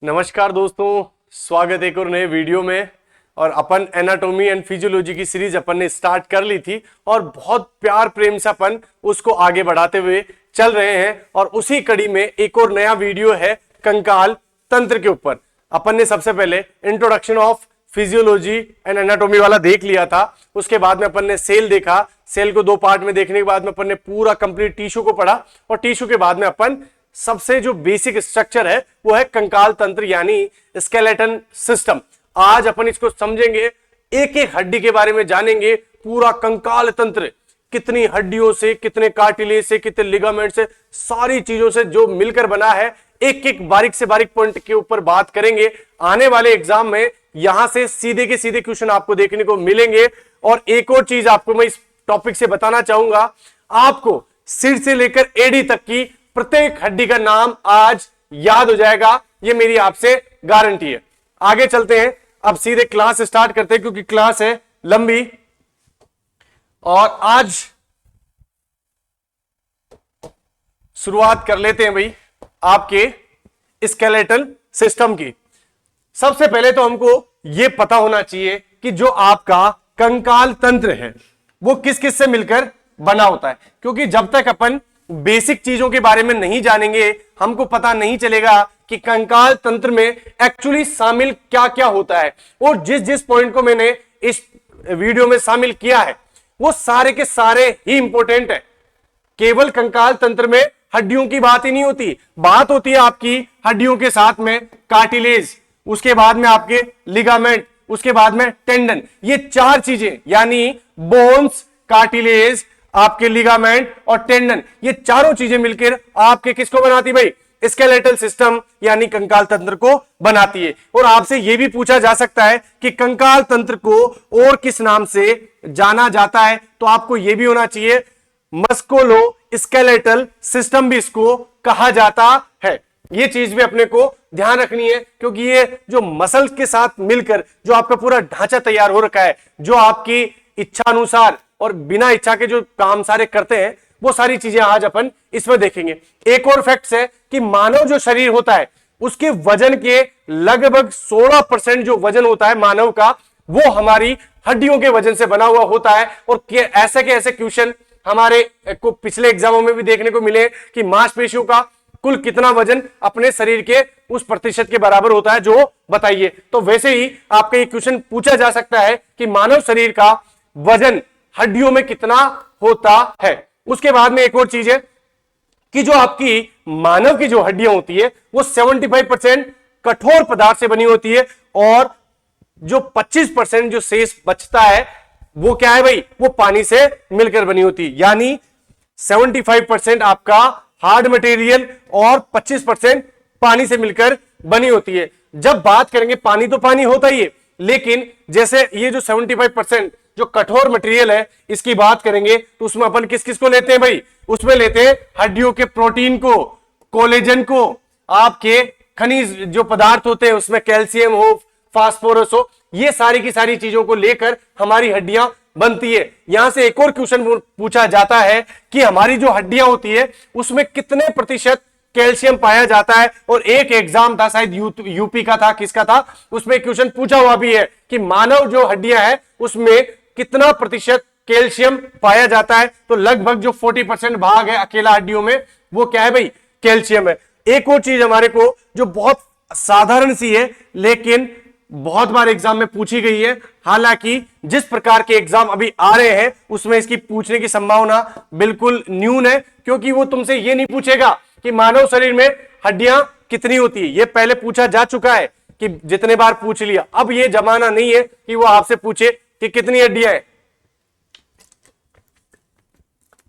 नमस्कार दोस्तों, स्वागत है एक और नए वीडियो में। और अपन एनाटॉमी एंड फिजियोलॉजी की सीरीज अपन ने स्टार्ट कर ली थी और बहुत प्यार प्रेम से अपन उसको आगे बढ़ाते हुए चल रहे हैं। और उसी कड़ी में एक और नया वीडियो है कंकाल तंत्र के ऊपर। अपन ने सबसे पहले introduction of physiology and anatomy वाला देख लिया था। उसके बाद में अपन ने सेल देखा। सेल को दो पार्ट में देखने के बाद में अपन ने पूरा कंप्लीट टिश्यू को पढ़ा और टिश्यू के बाद में अपन सबसे जो बेसिक स्ट्रक्चर है वो है कंकाल तंत्र यानी स्केलेटन सिस्टम। आज अपन इसको समझेंगे, एक एक हड्डी के बारे में जानेंगे। पूरा कंकाल तंत्र कितनी हड्डियों से, कितने कार्टिलेज से, कितने लिगामेंट से, सारी चीजों से जो मिलकर बना है, एक एक बारीक से बारीक पॉइंट के ऊपर बात करेंगे। आने वाले एग्जाम में यहां से सीधे के सीधे क्वेश्चन आपको देखने को मिलेंगे। और एक और चीज आपको मैं इस टॉपिक से बताना चाहूंगा, आपको सिर से लेकर एड़ी तक की प्रत्येक हड्डी का नाम आज याद हो जाएगा, ये मेरी आपसे गारंटी है। आगे चलते हैं, अब सीधे क्लास स्टार्ट करते हैं क्योंकि क्लास है लंबी। और आज शुरुआत कर लेते हैं भाई आपके स्केलेटल सिस्टम की। सबसे पहले तो हमको यह पता होना चाहिए कि जो आपका कंकाल तंत्र है वो किस किस से मिलकर बना होता है, क्योंकि जब तक अपन बेसिक चीजों के बारे में नहीं जानेंगे हमको पता नहीं चलेगा कि कंकाल तंत्र में एक्चुअली शामिल क्या क्या होता है। और जिस जिस पॉइंट को मैंने इस वीडियो में शामिल किया है वो सारे के सारे ही इंपॉर्टेंट है। केवल कंकाल तंत्र में हड्डियों की बात ही नहीं होती, बात होती है आपकी हड्डियों के साथ में कार्टिलेज, उसके बाद में आपके लिगामेंट, उसके बाद में टेंडन। ये चार चीजें यानी बोन्स, कार्टिलेज, आपके लिगामेंट और टेंडन, ये चारों चीजें मिलकर आपके किसको बनाती भाई? स्केलेटल सिस्टम यानी कंकाल तंत्र को बनाती है। और आपसे यह भी पूछा जा सकता है कि कंकाल तंत्र को और किस नाम से जाना जाता है, तो आपको यह भी होना चाहिए मस्कुलो स्केलेटल सिस्टम भी इसको कहा जाता है। यह चीज भी अपने को ध्यान रखनी है, क्योंकि ये जो मसल्स के साथ मिलकर जो आपका पूरा ढांचा तैयार हो रखा है, जो आपकी इच्छा अनुसार और बिना इच्छा के जो काम सारे करते हैं, वो सारी चीजें आज अपन इसमें देखेंगे। एक और फैक्ट है कि मानव जो शरीर होता है उसके वजन के लगभग 16% जो वजन होता है मानव का, वो हमारी हड्डियों के वजन से बना हुआ होता है। और ऐसे के ऐसे क्वेश्चन हमारे को पिछले एग्जामों में भी देखने को मिले कि मांसपेशियों का कुल कितना वजन अपने शरीर के उस प्रतिशत के बराबर होता है, जो बताइए। तो वैसे ही आपका ये क्वेश्चन पूछा जा सकता है कि मानव शरीर का वजन हड्डियों में कितना होता है। उसके बाद में एक और चीज है कि जो आपकी मानव की जो हड्डियां होती है वो 75% कठोर पदार्थ से बनी होती है, और जो 25% जो शेष बचता है वो क्या है भाई? वो पानी से मिलकर बनी होती है। यानी 75% आपका हार्ड मटेरियल और 25% पानी से मिलकर बनी होती है। जब बात करेंगे, पानी तो पानी होता ही है, लेकिन जैसे ये जो 75% जो कठोर मटेरियल है इसकी बात करेंगे तो उसमें अपन किस किस को लेते हैं भाई? उसमें लेते हैं हड्डियों के प्रोटीन को, कोलेजन को, आपके खनिज जो पदार्थ होते हैं उसमें कैल्शियम हो, फास्फोरस हो, ये सारी की सारी चीजों को लेकर हमारी हड्डियां बनती है। यहां से एक और क्वेश्चन पूछा जाता है कि हमारी जो हड्डियां होती है उसमें कितने प्रतिशत कैल्शियम पाया जाता है। और एक एग्जाम था, शायद यूपी का था, किसका था, उसमें क्वेश्चन पूछा हुआ भी है कि मानव जो हड्डियां है उसमें कितना प्रतिशत कैल्शियम पाया जाता है। तो लगभग जो 40% भाग है अकेला हड्डियों में वो क्या है भाई? कैल्शियम है। एक और चीज हमारे को जो बहुत साधारण सी है लेकिन बहुत बार एग्जाम में पूछी गई है, हालांकि जिस प्रकार के एग्जाम अभी आ रहे हैं उसमें इसकी पूछने की संभावना बिल्कुल न्यून है, क्योंकि वो तुमसे ये नहीं पूछेगा कि मानव शरीर में हड्डियां कितनी होती है। ये पहले पूछा जा चुका है कि जितने बार पूछ लिया। अब ये जमाना नहीं है कि वो आपसे पूछे कि कितनी हड्डियां हैं।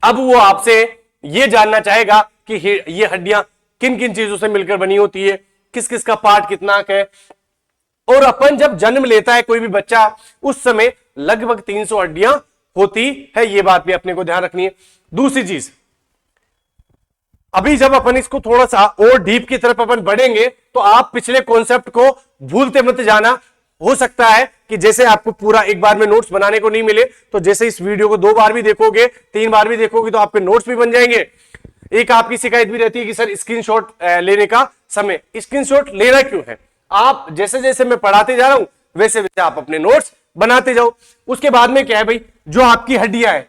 अब वो आपसे ये जानना चाहेगा कि ये हड्डियां किन किन चीजों से मिलकर बनी होती है, किस किस का पार्ट कितना है। और अपन जब जन्म लेता है कोई भी बच्चा, उस समय लगभग 300 हड्डियां होती है। ये बात भी अपने को ध्यान रखनी है। दूसरी चीज, अभी जब अपन इसको थोड़ा सा और डीप की तरफ अपन बढ़ेंगे तो आप पिछले कॉन्सेप्ट को भूलते मत जाना। हो सकता है कि जैसे आपको पूरा एक बार में नोट्स बनाने को नहीं मिले, तो जैसे इस वीडियो को 2 बार भी देखोगे, 3 बार भी देखोगे तो आपके नोट्स भी बन जाएंगे। एक आपकी शिकायत भी रहती है कि सर स्क्रीनशॉट लेने का समय, स्क्रीनशॉट लेना क्यों है? आप जैसे जैसे मैं पढ़ाते जा रहा हूं वैसे वैसे आप अपने नोट्स बनाते जाओ। उसके बाद में क्या है भाई, जो आपकी हड्डियां है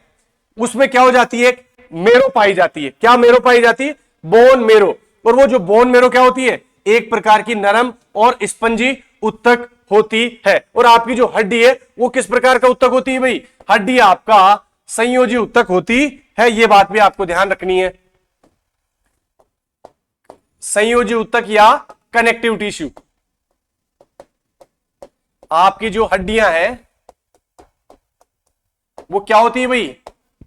उसमें क्या हो जाती है, मेरो पाई जाती है। क्या मेरो पाई जाती है? Bone marrow. और वो जो बोन मेरो क्या होती है, एक प्रकार की नरम और स्पंजी उत्तक होती है। और आपकी जो हड्डी है वो किस प्रकार का उत्तक होती है भाई, हड्डी आपका संयोजी उत्तक होती है। ये बात भी आपको ध्यान रखनी है, संयोजी उत्तक या कनेक्टिव टिश्यू। आपकी जो हड्डियां हैं वो क्या होती है भाई,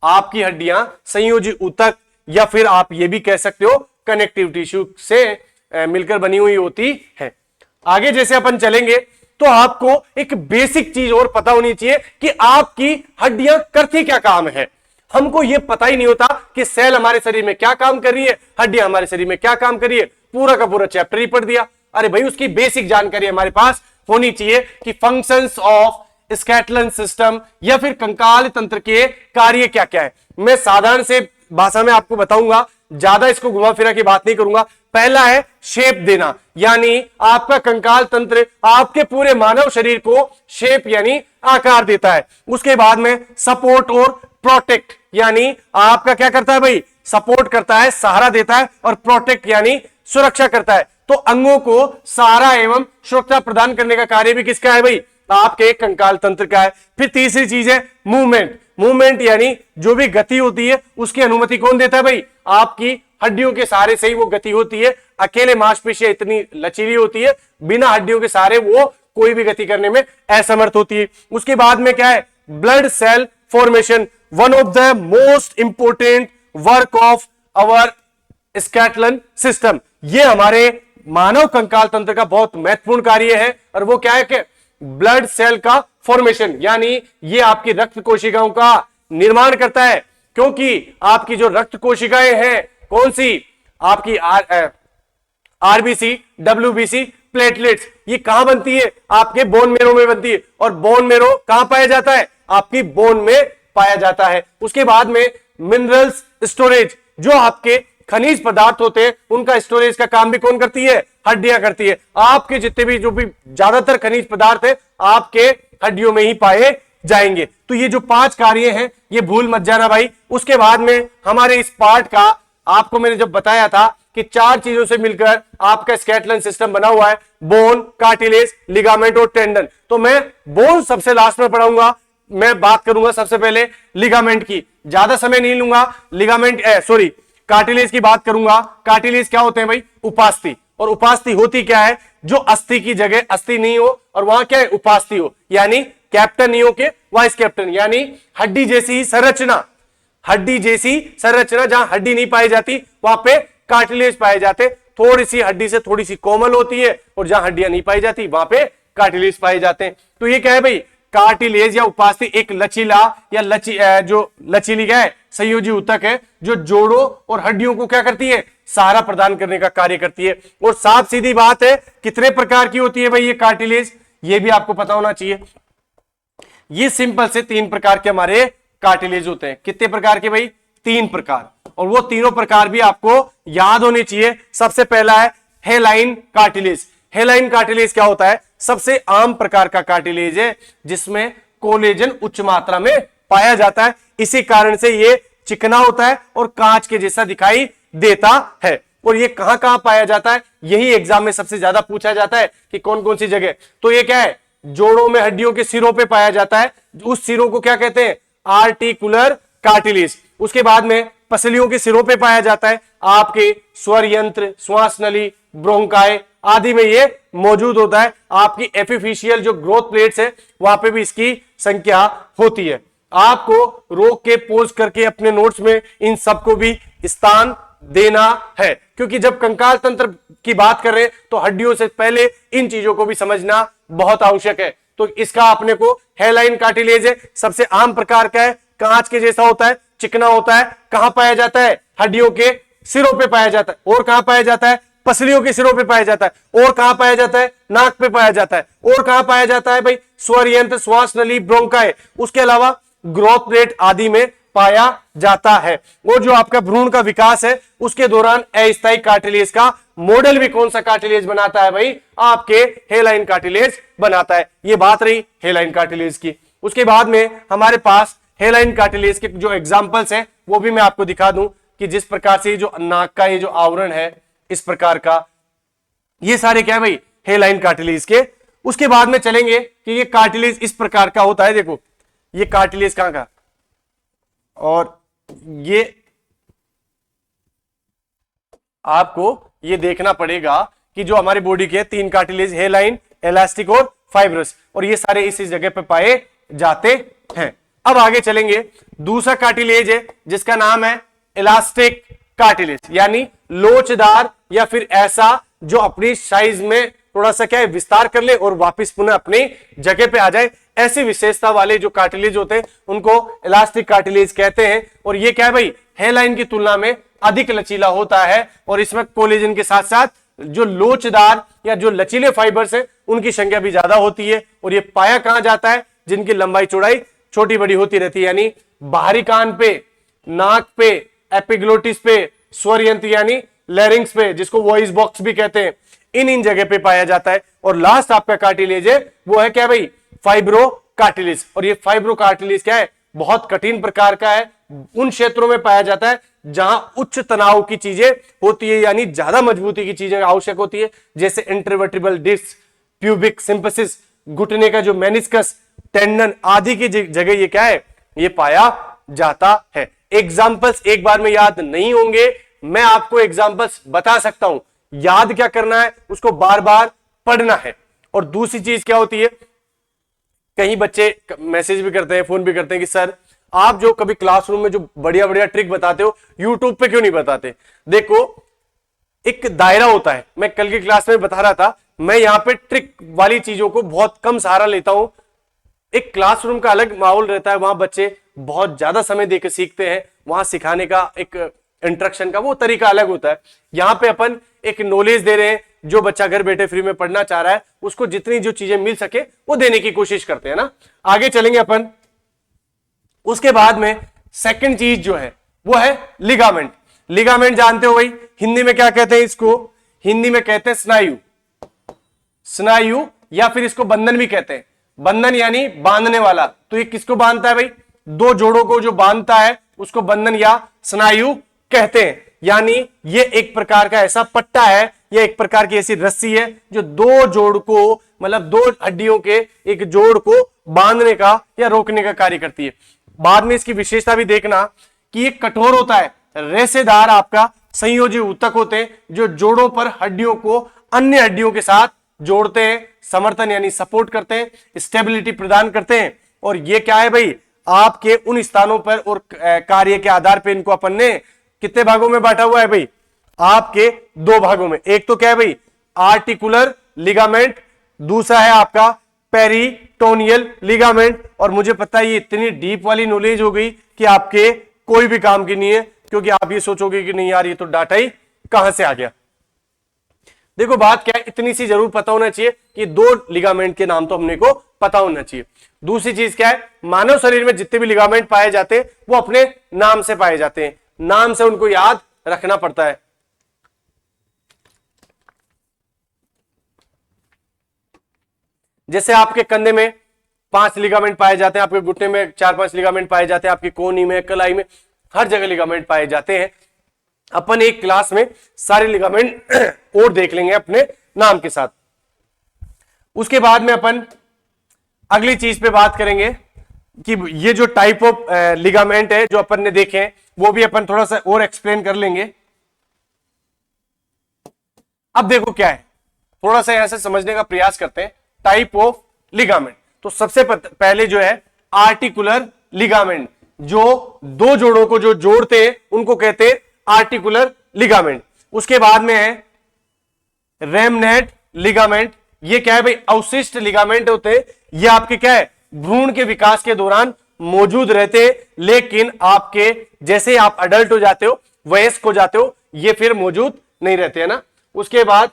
आपकी हड्डियां संयोजी उत्तक या फिर आप ये भी कह सकते हो कनेक्टिव टिश्यू से मिलकर बनी हुई होती है। आगे जैसे अपन चलेंगे तो आपको एक बेसिक चीज और पता होनी चाहिए कि आपकी हड्डियां करती क्या काम है। हमको यह पता ही नहीं होता कि सेल हमारे शरीर में क्या काम कर रही है, हड्डियां हमारे शरीर में क्या काम कर रही है। पूरा का पूरा चैप्टर ही पढ़ दिया। अरे भाई उसकी बेसिक जानकारी हमारे पास होनी चाहिए कि फंक्शंस ऑफ स्केलेटल सिस्टम या फिर कंकाल तंत्र के कार्य क्या क्या है। मैं साधारण से भाषा में आपको बताऊंगा, ज्यादा इसको घुमा फिरा की बात नहीं करूंगा। पहला है शेप देना, यानी आपका कंकाल तंत्र आपके पूरे मानव शरीर को शेप यानी आकार देता है। उसके बाद में सपोर्ट और प्रोटेक्ट, यानी आपका क्या करता है भाई, सपोर्ट करता है, सहारा देता है, और प्रोटेक्ट यानी सुरक्षा करता है। तो अंगों को सहारा एवं सुरक्षा प्रदान करने का कार्य भी किसका है भाई, आपके कंकाल तंत्र का है। फिर तीसरी चीज है मूवमेंट। मूवमेंट यानी जो भी गति होती है उसकी अनुमति कौन देता है भाई, आपकी हड्डियों के सहारे से ही वो गति होती है। अकेले मांसपेशियां इतनी लचीली होती है, बिना हड्डियों के सहारे वो कोई भी गति करने में असमर्थ होती है। उसके बाद में क्या है, blood cell formation, one of the most important work of our skeletal system. ये हमारे मानव कंकाल तंत्र का बहुत महत्वपूर्ण कार्य है। और वो क्या है कि ब्लड सेल का फॉर्मेशन, यानी ये आपकी रक्त कोशिकाओं का निर्माण करता है। क्योंकि आपकी जो रक्त कोशिकाएं हैं कौन सी, आपकी आरबीसी, डब्ल्यूबीसी, प्लेटलेट्स, ये कहां बनती है, आपके बोन मेरो में बनती है। और बोन मेरो कहां पाया जाता है, आपकी बोन में पाया जाता है। उसके बाद में मिनरल्स स्टोरेज, जो आपके खनिज पदार्थ होते हैं उनका स्टोरेज का काम भी कौन करती है, हड्डियां करती है। आपके जितने भी जो भी ज्यादातर खनिज पदार्थ है आपके हड्डियों में ही पाए जाएंगे। तो ये जो 5 कार्य हैं ये भूल मत जाना भाई। उसके बाद में हमारे इस पार्ट का आपको मैंने जब बताया था कि 4 चीजों से मिलकर आपका स्केलेटल सिस्टम बना हुआ है, बोन, कार्टिलेज, लिगामेंट और टेंडन। तो मैं बोन सबसे लास्ट में पढ़ाऊंगा। मैं बात करूंगा सबसे पहले लिगामेंट की, ज्यादा समय नहीं लूंगा। लिगामेंट कार्टिलेज की बात करूंगा। कार्टिलेज क्या होते हैं भाई, उपास्थि। और उपास्थि होती क्या है, जो अस्थि की जगह अस्थि नहीं हो और वहां क्या है, उपास्थि हो, यानी कैप्टन नहीं हो के वाइस कैप्टन, यानी हड्डी जैसी संरचना। हड्डी जैसी संरचना, जहां हड्डी नहीं पाई जाती वहां पे कार्टिलेज पाए जाते। थोड़ी सी हड्डी से थोड़ी सी कोमल होती है और जहां हड्डियां नहीं पाई जाती वहां पे कार्टिलेज पाए जाते हैं। तो ये क्या है भाई, कार्टिलेज या उपास्थि एक लचीला या जो लचीली क्या है, संयोजी ऊतक है, जो जोड़ों और हड्डियों को क्या करती है, सहारा प्रदान करने का कार्य करती है। और साफ सीधी बात है, कितने प्रकार की होती है भाई ये कार्टिलेज, ये भी आपको पता होना चाहिए। ये सिंपल से 3 प्रकार के हमारे कार्टिलेज होते हैं। कितने प्रकार के भाई, 3 प्रकार। और वो तीनों प्रकार भी आपको याद होने चाहिए। सबसे पहला है हेलाइन कार्टिलेज। हेलाइन कार्टिलेज क्या होता है, सबसे आम प्रकार का कार्टिलेज है जिसमें कोलेजन उच्च मात्रा में पाया जाता है। इसी कारण से ये चिकना होता है और कांच के जैसा दिखाई देता है। और ये कहां कहां पाया जाता है, यही एग्जाम में सबसे ज्यादा पूछा जाता है कि कौन कौन सी जगह। तो ये क्या है, जोड़ों में हड्डियों के सिरों पे पाया जाता है। उस सिरों को क्या कहते हैं, आर्टिकुलर कार्टिलेज। उसके बाद में पसलियों के सिरों पे पाया जाता है। आपके स्वर यंत्र, श्वास नली, ब्रोंकाई आदि में ये मौजूद होता है। आपकी एपिफिशियल जो ग्रोथ प्लेट्स है वहां पे भी इसकी संख्या होती है। आपको रोक के पोज करके अपने नोट्स में इन सबको भी स्थान देना है, क्योंकि जब कंकाल तंत्र की बात कर रहे हैं तो हड्डियों से पहले इन चीजों को भी समझना बहुत आवश्यक है। तो इसका अपने को हेलाइन कार्टिलेज है, सबसे आम प्रकार का है, कांच के जैसा होता है, चिकना होता है। कहां पाया जाता है, हड्डियों के सिरों पे पाया जाता है। और कहां पाया जाता है, पसलियों के सिरों पे पाया जाता है। और कहां पाया जाता है, नाक पे पाया जाता है। और कहां पाया जाता है भाई, स्वर यंत्र, श्वास नली, ब्रोंकाई। उसके अलावा ग्रोथ प्लेट आदि में पाया जाता है। वो जो आपका भ्रूण का विकास है उसके दौरान अस्थायी कार्टिलेज का मॉडल भी कौन सा कार्टिलेज बनाता है भाई? आपके हेलाइन कार्टिलेज बनाता है। ये बात रही हेलाइन कार्टिलेज की। उसके बाद में हमारे पास हेलाइन कार्टिलेज के जो एग्जांपल्स हैं वो भी मैं आपको दिखा दूं कि जिस प्रकार से जो नाक का ये जो आवरण है इस प्रकार का, ये सारे क्या है भाई? हेलाइन कार्टिलेज के। उसके बाद में चलेंगे कि ये कार्टिलेज इस प्रकार का होता है। देखो ये कार्टिलेज कहां का, और ये आपको ये देखना पड़ेगा कि जो हमारी बॉडी के 3 कार्टिलेज, हेलाइन, इलास्टिक और फाइब्रस, और ये सारे इसी जगह पे पाए जाते हैं। अब आगे चलेंगे, दूसरा कार्टिलेज है जिसका नाम है इलास्टिक कार्टिलेज, यानी लोचदार या फिर ऐसा जो अपनी साइज में थोड़ा सा क्या है विस्तार कर ले और वापस पुनः अपनी जगह पे आ जाए। ऐसी विशेषता वाले जो कार्टिलेज होते हैं उनको इलास्टिक कार्टिलेज कहते हैं। और ये क्या है भाई? हेलाइन की तुलना में अधिक लचीला होता है और इसमें कोलेजन के साथ साथ जो लोचदार या जो लचीले फाइबर्स है उनकी संख्या भी ज्यादा होती है। और ये पाया कहां जाता है? जिनकी लंबाई चौड़ाई छोटी बड़ी होती रहती है, यानी बाहरी कान पे, नाक पे, एपिग्लोटिस पे, स्वर यंत्र यानी लैरिंग्स पे, जिसको वॉइस बॉक्स भी कहते हैं, इन जगह पे पाया जाता है। और लास्ट आपका कार्टिलेज है वो है क्या भाई? Fibro cartilage. और ये फाइब्रो कार्टिलेज क्या है? बहुत कठिन प्रकार का है। उन क्षेत्रों में पाया जाता है जहां उच्च तनाव की चीजें होती है, यानी ज्यादा मजबूती की चीजें आवश्यक होती है, जैसे इंटरवर्टिब्रल डिस्क, प्यूबिक सिंपसिस, घुटने का जो मेनिस्कस, टेंडन आदि की जगह ये क्या है? ये पाया जाता है। एग्जाम्पल्स एक बार में याद नहीं होंगे, मैं आपको एग्जाम्पल्स बता सकता हूं। याद क्या करना है? उसको बार बार पढ़ना है। और दूसरी चीज क्या होती है, कई बच्चे मैसेज भी करते हैं, फोन भी करते हैं कि सर आप जो कभी क्लासरूम में जो बढ़िया बढ़िया ट्रिक बताते हो यूट्यूब पे क्यों नहीं बताते? देखो एक दायरा होता है, मैं कल की क्लास में बता रहा था, मैं यहां पे ट्रिक वाली चीजों को बहुत कम सहारा लेता हूं। एक क्लासरूम का अलग माहौल रहता है, वहां बच्चे बहुत ज्यादा समय देकर सीखते हैं, वहां सिखाने का एक इंस्ट्रक्शन का वो तरीका अलग होता है। यहां पे अपन एक नॉलेज दे रहे हैं, जो बच्चा घर बैठे फ्री में पढ़ना चाह रहा है उसको जितनी जो चीजें मिल सके वो देने की कोशिश करते हैं ना। आगे चलेंगे अपन। उसके बाद में सेकंड चीज जो है वो है लिगामेंट। लिगामेंट जानते हो भाई, हिंदी में क्या कहते हैं इसको? हिंदी में कहते हैं स्नायु। स्नायु या फिर इसको बंधन भी कहते हैं। बंधन यानी बांधने वाला। तो ये किसको बांधता है भाई? दो जोड़ों को जो बांधता है उसको बंधन या स्नायु कहते हैं। यानी ये एक प्रकार का ऐसा पट्टा है, ये एक प्रकार की ऐसी रस्सी है जो दो जोड़ को, मतलब दो हड्डियों के एक जोड़ को बांधने का या रोकने का कार्य करती है। बाद में इसकी विशेषता भी देखना कि ये कठोर होता है, रेशेदार आपका संयोजी ऊतक होते हैं जो जोड़ों पर हड्डियों को अन्य हड्डियों के साथ जोड़ते हैं, समर्थन यानी सपोर्ट करते हैं, स्टेबिलिटी प्रदान करते हैं। और ये क्या है भाई? आपके उन स्थानों पर और कार्य के आधार पर इनको अपन ने कितने भागों में बांटा हुआ है भाई? आपके 2 भागों में। एक तो क्या है भाई? आर्टिकुलर लिगामेंट, दूसरा है आपका पेरिटोनियल लिगामेंट। और मुझे पता है ये इतनी डीप वाली नॉलेज हो गई कि आपके कोई भी काम की नहीं है, क्योंकि आप ये सोचोगे कि नहीं यार ये तो डाटा ही कहां से आ गया। देखो बात क्या है, इतनी सी जरूर पता होना चाहिए कि 2 लिगामेंट के नाम तो हमने को पता होना चाहिए। दूसरी चीज क्या है? मानव शरीर में जितने भी लिगामेंट पाए जाते हैं वो अपने नाम से पाए जाते हैं, नाम से उनको याद रखना पड़ता है। जैसे आपके कंधे में 5 लिगामेंट पाए जाते हैं, आपके घुटने में 4-5 लिगामेंट पाए जाते हैं, आपकी कोहनी में, कलाई में, हर जगह लिगामेंट पाए जाते हैं। अपन एक क्लास में सारे लिगामेंट और देख लेंगे अपने नाम के साथ। उसके बाद में अपन अगली चीज पे बात करेंगे कि ये जो टाइप ऑफ लिगामेंट है जो अपन ने देखे हैं वो भी अपन थोड़ा सा और एक्सप्लेन कर लेंगे। अब देखो क्या है, थोड़ा सा यहां से समझने का प्रयास करते हैं टाइप ऑफ लिगामेंट। तो सबसे पहले जो है आर्टिकुलर लिगामेंट, जो 2 जोड़ों को जो जोड़ते हैं उनको कहते हैं आर्टिकुलर लिगामेंट। उसके बाद में है रेमनेट लिगामेंट। ये क्या है भाई? अवशिष्ट लिगामेंट होते हैं, ये आपके क्या है? भ्रूण के विकास के दौरान मौजूद रहते हैं, लेकिन आपके जैसे आप अडल्ट हो जाते हो, वयस्क हो जाते हो, ये फिर मौजूद नहीं रहते हैं ना। उसके बाद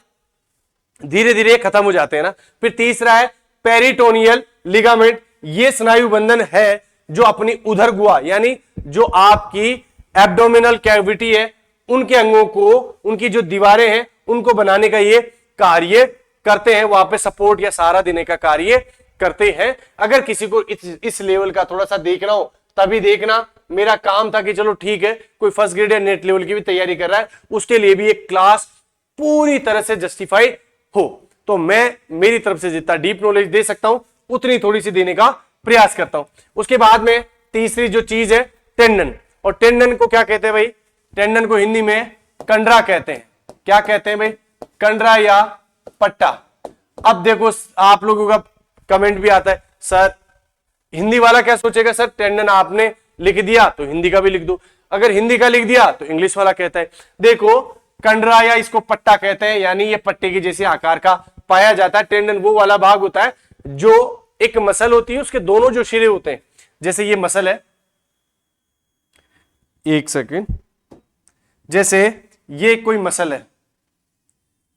धीरे धीरे खत्म हो जाते हैं ना। फिर तीसरा है पेरिटोनियल लिगामेंट। ये स्नायु बंधन है जो अपनी उदर गुहा यानी जो आपकी एब्डोमिनल कैविटी है, उनके अंगों को, उनकी जो दीवारें हैं उनको बनाने का ये कार्य करते हैं, वहां पे सपोर्ट या सहारा देने का कार्य करते हैं। अगर किसी को इस लेवल का थोड़ा सा देखना हो तभी देखना, मेरा काम था कि चलो ठीक है, कोई फर्स्ट ग्रेड या नेट लेवल की भी तैयारी कर रहा है, उसके लिए भी एक क्लास पूरी तरह से जस्टिफाई हो, तो मैं मेरी तरफ से जितना डीप नॉलेज दे सकता हूं उतनी थोड़ी सी देने का प्रयास करता हूं। उसके बाद में तीसरी जो चीज है टेंडन, और टेंडन को क्या कहते हैं भाई? टेंडन को हिंदी में कंडरा कहते हैं। क्या कहते हैं भाई? कंडरा या पट्टा। अब देखो आप लोगों का कमेंट भी आता है, सर हिंदी वाला क्या सोचेगा, सर टेंडन आपने लिख दिया तो हिंदी का भी लिख दो, अगर हिंदी का लिख दिया तो इंग्लिश वाला कहता है। देखो कंडरा या इसको पट्टा कहते हैं, यानी ये पट्टे के जैसे आकार का पाया जाता है। टेंडन वो वाला भाग होता है जो एक मसल होती है, उसके दोनों जो सिरे होते हैं, जैसे ये मसल है, एक सेकंड, जैसे ये कोई मसल है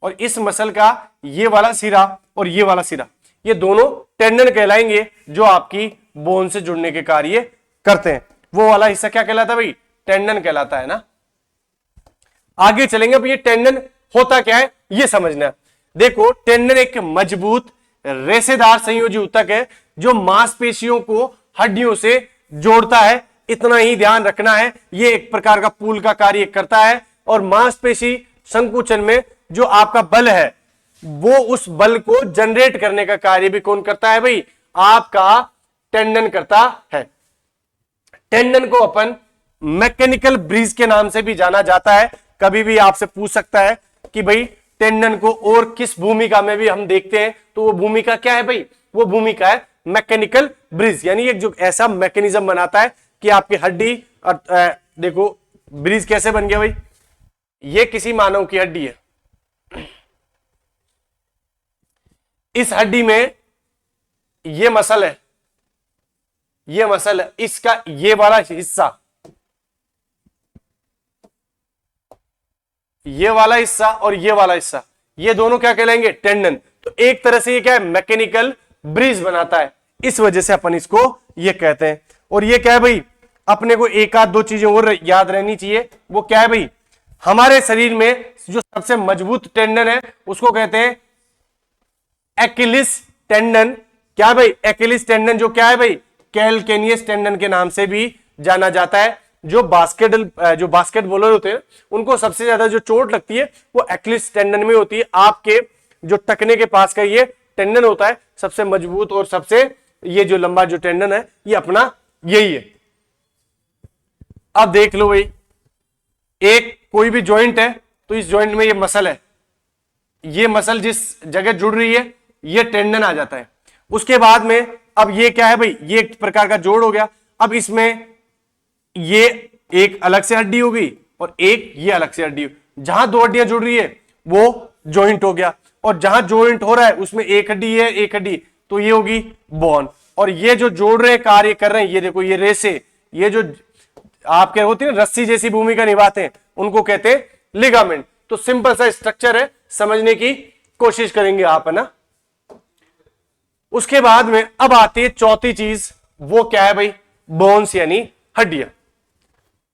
और इस मसल का ये वाला सिरा और ये वाला सिरा, ये दोनों टेंडन कहलाएंगे, जो आपकी बोन से जुड़ने के कार्य करते हैं। वो वाला हिस्सा क्या कहलाता है भाई? टेंडन कहलाता है ना। आगे चलेंगे, अब ये टेंडन होता क्या है ये समझना है। देखो टेंडन एक मजबूत रेशेदार संयोजी ऊतक है जो मांसपेशियों को हड्डियों से जोड़ता है। इतना ही ध्यान रखना है, ये एक प्रकार का पुल का कार्य करता है, और मांसपेशी संकुचन में जो आपका बल है वो उस बल को जनरेट करने का कार्य भी कौन करता है भाई? आपका टेंडन करता है। टेंडन को अपन मैकेनिकल ब्रिज के नाम से भी जाना जाता है। कभी भी आपसे पूछ सकता है कि भाई टेंडन को और किस भूमिका में भी हम देखते हैं, तो वो भूमिका क्या है भाई? वो भूमिका है मैकेनिकल ब्रिज, यानी एक जो ऐसा मैकेनिज्म बनाता है कि आपकी हड्डी, देखो ब्रिज कैसे बन गया भाई? ये किसी मानव की हड्डी है, इस हड्डी में ये मसल है, ये मसल है, इसका ये वाला हिस्सा, ये वाला हिस्सा और ये वाला हिस्सा, ये दोनों क्या कहलाएंगे? टेंडन। तो एक तरह से ये क्या है? मैकेनिकल ब्रिज बनाता है, इस वजह से अपन इसको ये कहते हैं। और ये क्या है भाई? अपने को एक आध दो चीजें और याद रहनी चाहिए। वो क्या है भाई? हमारे शरीर में जो सबसे मजबूत टेंडन है उसको कहते हैं एक्किलिस टेंडन। क्या है भाई? एक्किलिस टेंडन जो क्या है भाई? कैलकेनियस टेंडन के नाम से भी जाना जाता है। जो बास्केट बॉलर होते हैं उनको सबसे ज्यादा जो चोट लगती है वो एक्किलिस टेंडन में होती है। आपके जो टखने के पास का ये टेंडन होता है सबसे मजबूत, और सबसे ये जो लंबा जो टेंडन है ये अपना यही है। अब देख लो भाई, एक कोई भी जॉइंट है तो इस जॉइंट में ये मसल है, ये मसल जिस जगह जुड़ रही है ये टेंडन आ जाता है। उसके बाद में अब ये क्या है भाई? ये एक प्रकार का जोड़ हो गया। अब इसमें ये एक अलग से हड्डी होगी और एक ये अलग से हड्डी, जहां दो हड्डियां जुड़ रही है वो जॉइंट हो गया, और जहां जॉइंट हो रहा है उसमें एक हड्डी है, एक हड्डी, तो ये होगी बोन। और ये जो जोड़ रहे कार्य कर रहे हैं, ये देखो ये रेसे, ये जो आपके होती है रस्सी जैसी भूमिका निभाते हैं, उनको कहते हैं लिगामेंट। तो सिंपल सा स्ट्रक्चर है, समझने की कोशिश करेंगे आप, है ना। उसके बाद में अब आती है चौथी चीज, वो क्या है भाई? बोन्स यानी हड्डियां।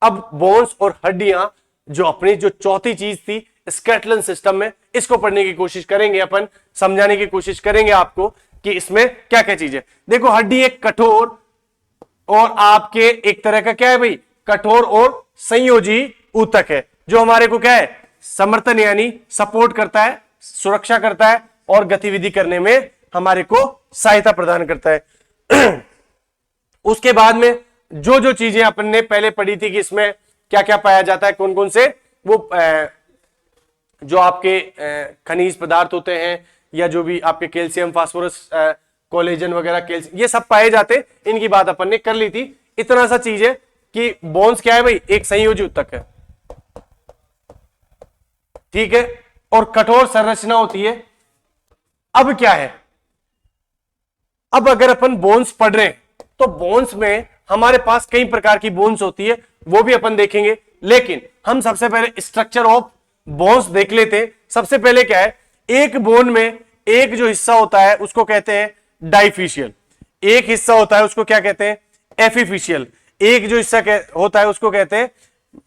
अब बोन्स और हड्डियां जो अपनी जो चौथी चीज थी स्केलेटल सिस्टम में, इसको पढ़ने की कोशिश करेंगे अपन, समझाने की कोशिश करेंगे आपको कि इसमें क्या क्या चीज है। देखो हड्डी एक कठोर और आपके एक तरह का क्या है भाई? कठोर और संयोजी ऊतक है, जो हमारे को क्या है? समर्थन यानी सपोर्ट करता है, सुरक्षा करता है और गतिविधि करने में हमारे को सहायता प्रदान करता है। उसके बाद में जो जो चीजें अपन ने पहले पढ़ी थी कि इसमें क्या क्या पाया जाता है, कौन कौन से, वो जो आपके खनिज पदार्थ होते हैं या जो भी आपके कैल्शियम, फास्फोरस, कोलेजन वगैरह, कैल्शियम, ये सब पाए जाते, इनकी बात अपन ने कर ली थी। इतना सा चीज है कि बोन्स क्या है भाई? एक संयोजी ऊतक है, ठीक है, और कठोर संरचना होती है। अब क्या है? अब अगर अपन बोन्स पढ़ रहे हैं तो बोन्स में हमारे पास कई प्रकार की बोन्स होती है, वो भी अपन देखेंगे, लेकिन हम सबसे पहले स्ट्रक्चर ऑफ बोन्स देख लेते हैं। सबसे पहले क्या है? एक बोन में एक जो हिस्सा होता है उसको कहते हैं डाइफिशियल, एक हिस्सा होता है उसको क्या कहते हैं? एपिफिशियल, एक जो हिस्सा होता है उसको कहते हैं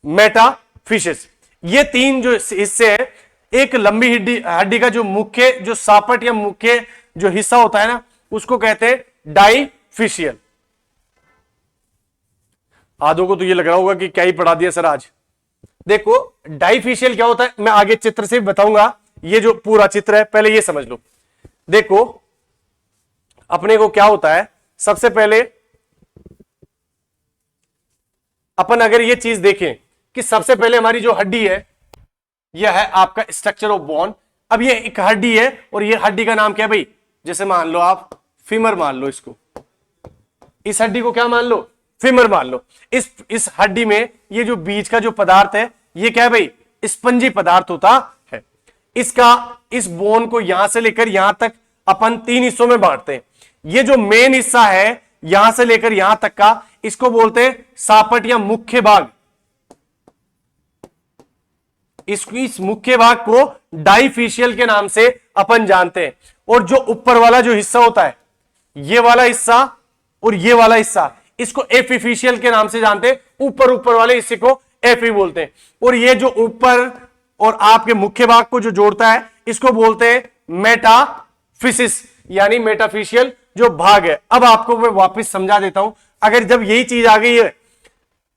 मेटाफिशियस। ये तीन जो हिस्से हैं, एक लंबी हड्डी का जो मुख्य जो सापट या मुख्य जो हिस्सा होता है ना, उसको कहते हैं डाइफिशियल। आधों को तो ये लग रहा होगा कि क्या ही पढ़ा दिया सर आज। देखो डाइफिशियल क्या होता है, मैं आगे चित्र से बताऊंगा। ये जो पूरा चित्र है पहले ये समझ लो। देखो अपने को क्या होता है, सबसे पहले अपन अगर ये चीज देखें कि सबसे पहले हमारी जो हड्डी है यह है आपका स्ट्रक्चर ऑफ बोन। अब ये एक हड्डी है और ये हड्डी का नाम क्या है भाई, जैसे मान लो आप फीमर मान लो इसको, इस हड्डी को क्या मान लो, फीमर मान लो। इस हड्डी में ये जो बीच का जो पदार्थ है ये क्या है भाई, स्पंजी पदार्थ होता है। इस बोन को यहां से लेकर यहां तक अपन तीन हिस्सों में बांटते हैं। ये जो मेन हिस्सा है यहां से लेकर यहां तक का, इसको बोलते हैं सापट या मुख्य भाग। इस मुख्य भाग को डाइफिशियल के नाम से अपन जानते हैं। और जो ऊपर वाला जो हिस्सा होता है, ये वाला हिस्सा और ये वाला हिस्सा, इसको एपिफिशियल के नाम से जानते हैं। ऊपर वाले हिस्से को एपी बोलते हैं। और ये जो ऊपर और आपके मुख्य भाग को जो जोड़ता है इसको बोलते हैं मेटाफिसिस, यानी मेटाफिशियल जो भाग है। अब आपको मैं वापस समझा देता हूं। अगर जब यही चीज आ गई है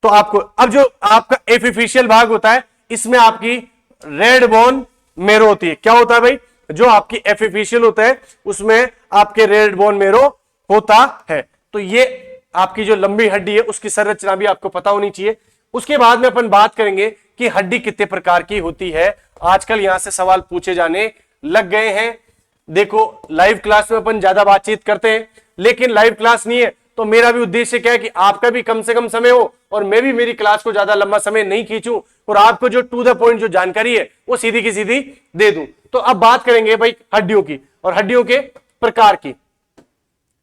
तो आपको, अब जो आपका एपिफिशियल भाग होता है इसमें आपकी रेड बोन मेरो होती है। क्या होता है भाई, जो आपकी एपिफिशियल होता है उसमें आपके रेड बोन मेरो होता है। तो ये आपकी जो लंबी हड्डी है उसकी संरचना भी आपको पता होनी चाहिए। उसके बाद में अपन बात करेंगे कि हड्डी कितने प्रकार की होती है। आजकल यहां से सवाल पूछे जाने लग गए हैं। देखो लाइव क्लास में अपन ज्यादा बातचीत करते हैं, लेकिन लाइव क्लास नहीं है तो मेरा भी उद्देश्य क्या है कि आपका भी कम से कम समय हो और मैं भी मेरी क्लास को ज्यादा लंबा समय नहीं खींचूं और आपको जो टू द पॉइंट जो जानकारी है वो सीधी की सीधी दे दूं। तो अब बात करेंगे भाई हड्डियों की और हड्डियों के प्रकार की।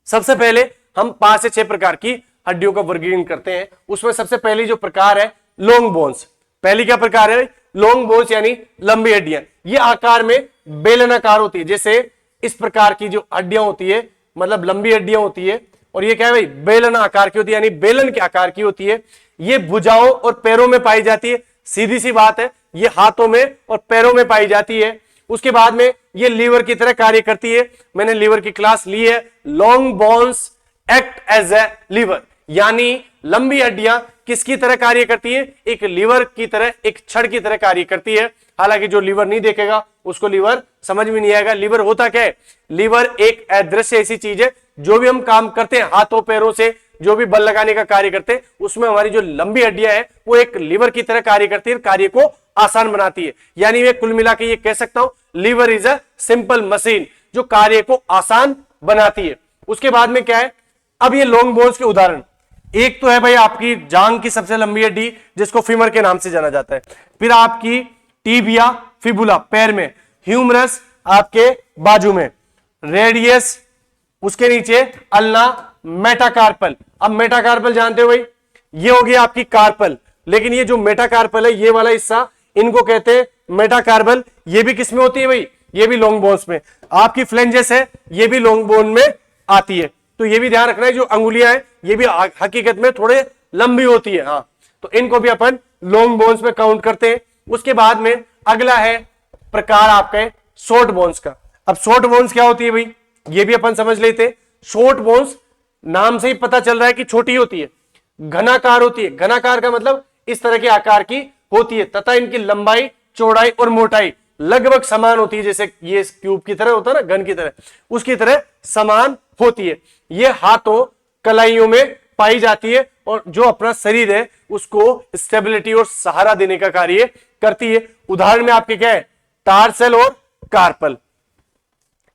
सबसे पहले हम 5 से 6 प्रकार की हड्डियों का वर्गीकरण करते हैं। उसमें सबसे पहली जो प्रकार है लॉन्ग बोन्स। पहली क्या प्रकार है, लॉन्ग बोन्स यानी लंबी हड्डियां। ये आकार में बेलनाकार होती है। जैसे इस प्रकार की जो हड्डियां होती है, मतलब लंबी हड्डियां होती है, और ये क्या है भाई, बेलन आकार की होती है, यानी बेलन के आकार की होती है। ये भुजाओं और पैरों में पाई जाती है। सीधी सी बात है, ये हाथों में और पैरों में पाई जाती है। उसके बाद में ये लीवर की तरह कार्य करती है। मैंने लीवर की क्लास ली है। Long bones act as a lever, यानी लंबी हड्डियां किसकी तरह कार्य करती है, एक लीवर की तरह, एक छड़ की तरह कार्य करती है। हालांकि जो लीवर नहीं देखेगा उसको लीवर समझ में नहीं आएगा। लीवर होता क्या है, लीवर एक अदृश्य ऐसी चीज है, जो भी हम काम करते हैं हाथों पैरों से, जो भी बल लगाने का कार्य करते हैं, उसमें हमारी जो लंबी हड्डियां हैं वो एक लीवर की तरह कार्य करती है, कार्य को आसान बनाती है। यानी मैं कुल मिला के ये कह सकता हूं, lever is a simple machine जो कार्य को आसान बनाती है। उसके बाद में क्या है, अब ये लॉन्ग बोन्स के उदाहरण, एक तो है भाई आपकी जांग की सबसे लंबी हड्डी जिसको फीमर के नाम से जाना जाता है। फिर आपकी टिबिया फिबुला पैर में, ह्यूमरस आपके बाजू में, रेडियस उसके नीचे, अल्ना, मेटाकार्पल। अब मेटाकार्पल जानते हो भाई, ये हो गई आपकी कार्पल। लेकिन ये जो मेटाकार्पल है, ये वाला हिस्सा, इनको कहते हैं मेटाकार्पल। ये भी किस में होती है भाई, ये भी लॉन्ग बोन्स में। आपकी फ्लेंजेस है, ये भी लॉन्ग बोन में आती है। तो ये भी ध्यान रखना है, जो अंगुलियां हैं ये भी हकीकत में थोड़े लंबी होती है। हाँ, तो इनको भी अपन लॉन्ग बोन्स में काउंट करते हैं। उसके बाद में अगला है प्रकार आपके शॉर्ट बोन्स का। अब शॉर्ट बोन्स क्या होती है भाई, ये भी अपन समझ लेते हैं। शॉर्ट बोन्स नाम से ही पता चल रहा है कि छोटी होती है, घनाकार होती है। घनाकार का मतलब इस तरह के आकार की होती है तथा इनकी लंबाई, चौड़ाई और मोटाई लगभग समान होती है। जैसे ये क्यूब की तरह होता है ना, घन की तरह, उसकी तरह समान होती है। ये हाथों कलाइयों में पाई जाती है और जो अपना शरीर है उसको स्टेबिलिटी और सहारा देने का कार्य करती है। उदाहरण में आपके क्या है, टार्सल और कार्पल।